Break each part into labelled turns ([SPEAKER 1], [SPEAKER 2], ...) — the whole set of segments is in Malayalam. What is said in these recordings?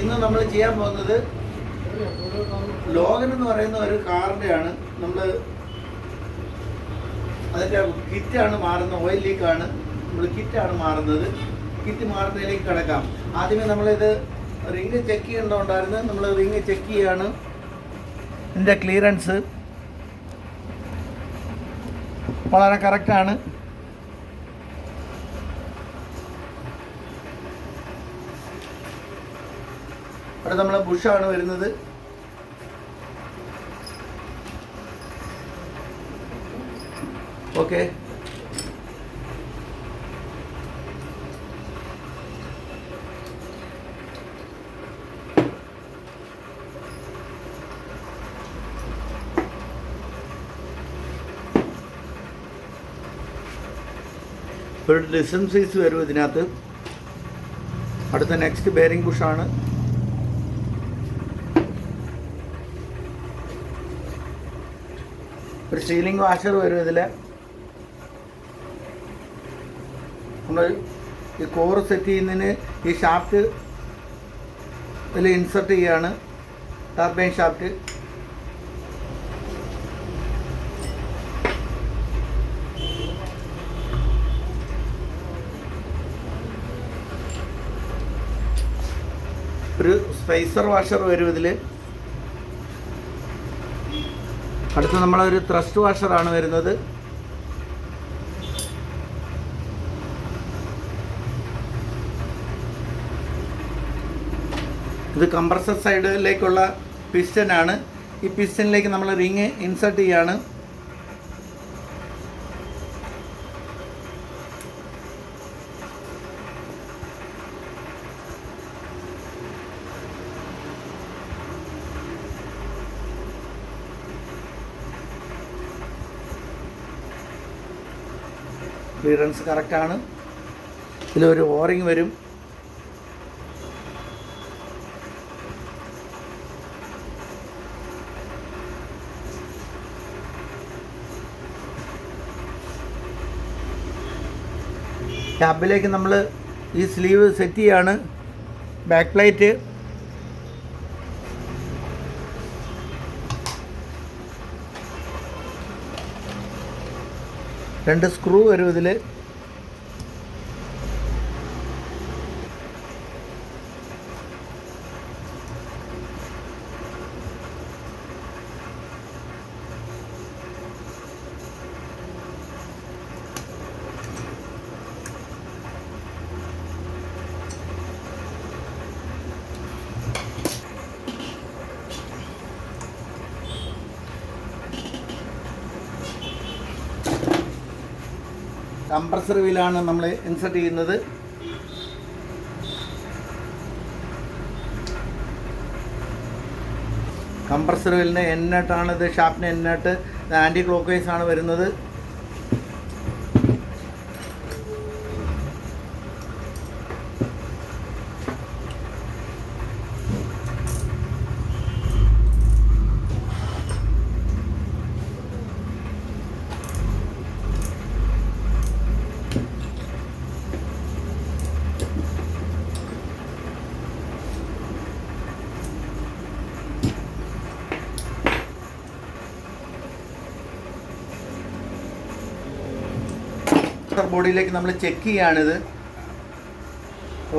[SPEAKER 1] ഇന്ന് നമ്മൾ ചെയ്യാൻ പോകുന്നത് ലോഗൻ എന്ന് പറയുന്ന ഒരു കാറിൻ്റെയാണ്. നമ്മൾ അതിൻ്റെ കിറ്റാണ് മാറുന്നത്. ഓയിൽ ലീക്കാണ്. നമ്മൾ കിറ്റാണ് മാറുന്നത്. കിറ്റ് മാറുന്നതിലേക്ക് കിടക്കാം. ആദ്യമേ നമ്മളിത് റിങ് ചെക്ക് ചെയ്യേണ്ടതുണ്ടായിരുന്നു. നമ്മൾ റിങ് ചെക്ക് ചെയ്യാണ്. ഇതിൻ്റെ ക്ലിയറൻസ് വളരെ കറക്റ്റാണ്. അവിടെ നമ്മൾ ബുഷാണ് വരുന്നത്. ഓക്കെ, ഒരു ഡിസ്റ്റൻസ് സൈസ് വരും ഇതിനകത്ത്. അടുത്ത നെക്സ്റ്റ് ബെയറിംഗ് ബുഷാണ്. ഒരു സീലിംഗ് വാഷർ വരും ഇതിൽ. നമ്മൾ ഈ കോർ സെറ്റ് ചെയ്യുന്നതിന് ഈ ഷാഫ്റ്റ് ഇതിൽ ഇൻസർട്ട് ചെയ്യുകയാണ്. Turbine shaft. ഒരു സ്പൈസർ വാഷർ വരും ഇതിൽ. അടുത്ത് നമ്മളൊരു ത്രസ്റ്റ് വാഷറാണ് വരുന്നത്. ഇത് കംപ്രസർ സൈഡിലേക്കുള്ള പിസ്റ്റനാണ്. ഈ പിസ്റ്റനിലേക്ക് നമ്മൾ റിങ് ഇൻസർട്ട് ചെയ്യാണ്. ക്ലിയറൻസ് കറക്റ്റാണ്. ഇതിലൊരു ഓറിങ് വരും. ക്യാബിലേക്ക് നമ്മൾ ഈ സ്ലീവ് സെറ്റ് ചെയ്യാണ്. ബാക്ക് പ്ലേറ്റ്, രണ്ട് സ്ക്രൂ വരും ഇതിൽ. കംപ്രസർ വീലാണ് നമ്മൾ ഇൻസർട്ട് ചെയ്യുന്നത്. കംപ്രസർ വീലിന് എണ്ണട്ടാണ് ഇത്. ഷാഫ്റ്റിന് എണ്ണട്ട് ആൻറ്റി ക്ലോക്ക് വൈസ് ആണ് വരുന്നത്. ബോഡിയിലേക്ക് നമ്മൾ ചെക്ക് ചെയ്യാണിത്.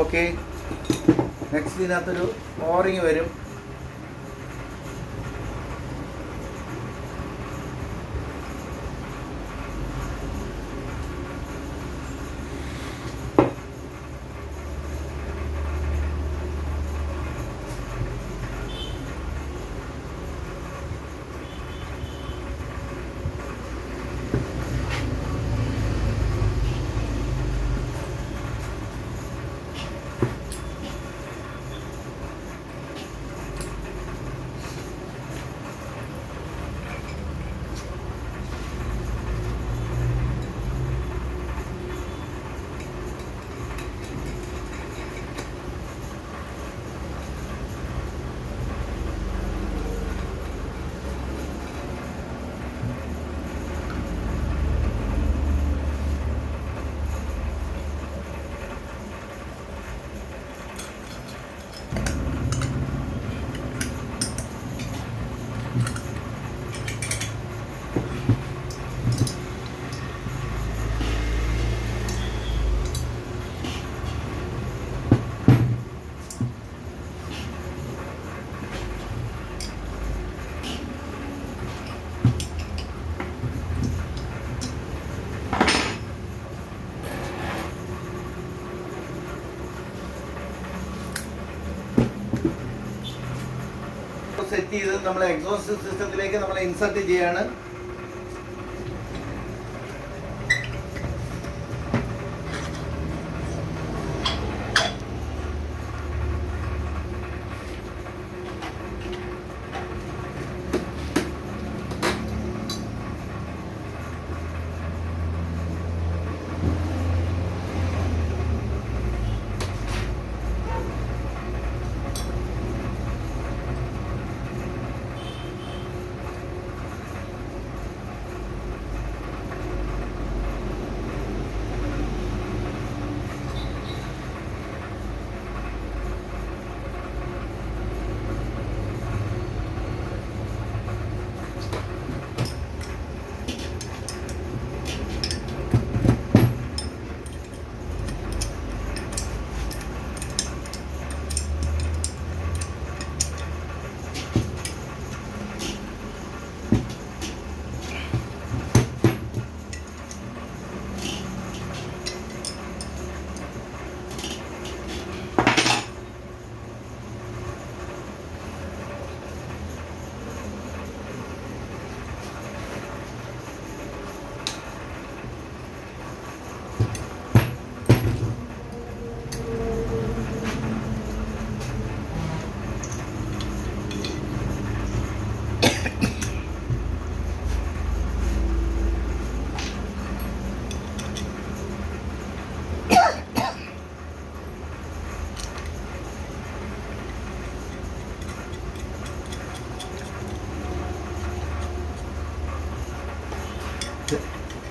[SPEAKER 1] ഓക്കെ, നെക്സ്റ്റ് ഇതിനകത്തൊരു ഓറിങ് വരും. സെറ്റ് ചെയ്ത് നമ്മൾ എക്സോസ്റ്റ് സിസ്റ്റത്തിലേക്ക് നമ്മൾ ഇൻസർട്ട് ചെയ്യാണ്.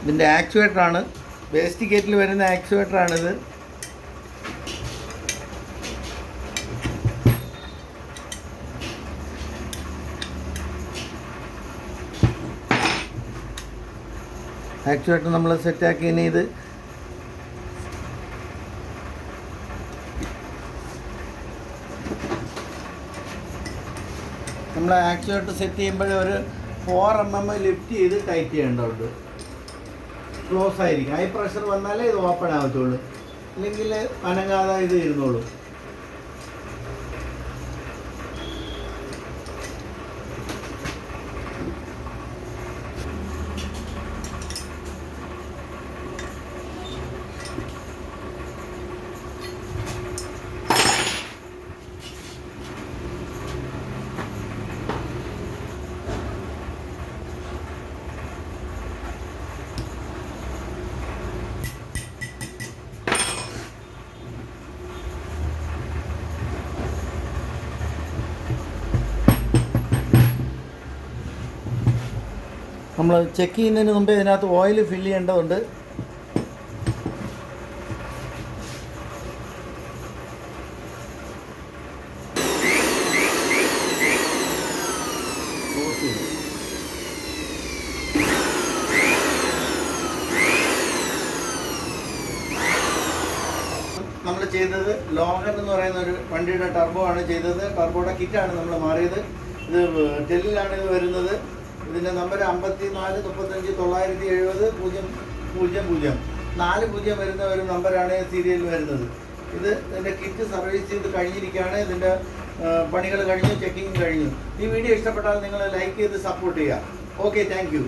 [SPEAKER 1] ഇതിൻ്റെ ആക്ച്വേറ്ററാണ്, വേസ്റ്റ് ഗേറ്റിൽ വരുന്ന ആക്ച്വേറ്ററാണിത്. ആക്ച്വേറ്റർ നമ്മൾ സെറ്റാക്കി. ഇനി ഇത് നമ്മൾ ആക്ച്വേറ്റർ സെറ്റ് ചെയ്യുമ്പോൾ ഒരു 4 mm ലിഫ്റ്റ് ചെയ്ത് ടൈറ്റ് ചെയ്യേണ്ടതുണ്ട്. ക്ലോസ് ആയിരിക്കും. ഹൈ പ്രഷർ വന്നാലേ ഇത് ഓപ്പൺ ആകത്തുള്ളൂ, അല്ലെങ്കിൽ അനങ്ങാതെ ഇത് ഇരുന്നോളൂ. നമ്മൾ ചെക്ക് ചെയ്യുന്നതിന് മുമ്പേ ഇതിനകത്ത് ഓയിൽ ഫില്ല് ചെയ്യേണ്ടതുണ്ട്. നമ്മൾ ചെയ്തത് ലോഗൻ എന്ന് പറയുന്ന ഒരു വണ്ടിയുടെ ടർബോ ആണ് ചെയ്തത്. ടർബോയുടെ കിറ്റാണ് നമ്മൾ മാറിയത്. ഇത് ടെല്ലിലാണ് ഇത് വരുന്നത്. ഇതിൻ്റെ നമ്പർ 54 35 970 000. 40 വരുന്ന ഒരു നമ്പറാണ് സീരിയൽ വരുന്നത്. ഇതിൻ്റെ കിറ്റ് സർവീസ് ചെയ്ത് കഴിഞ്ഞിരിക്കുകയാണ്. ഇതിൻ്റെ പണികൾ കഴിഞ്ഞു, ചെക്കിങ് കഴിഞ്ഞു. ഈ വീഡിയോ ഇഷ്ടപ്പെട്ടാൽ നിങ്ങൾ ലൈക്ക് ചെയ്ത് സപ്പോർട്ട് ചെയ്യുക. Okay, thank you.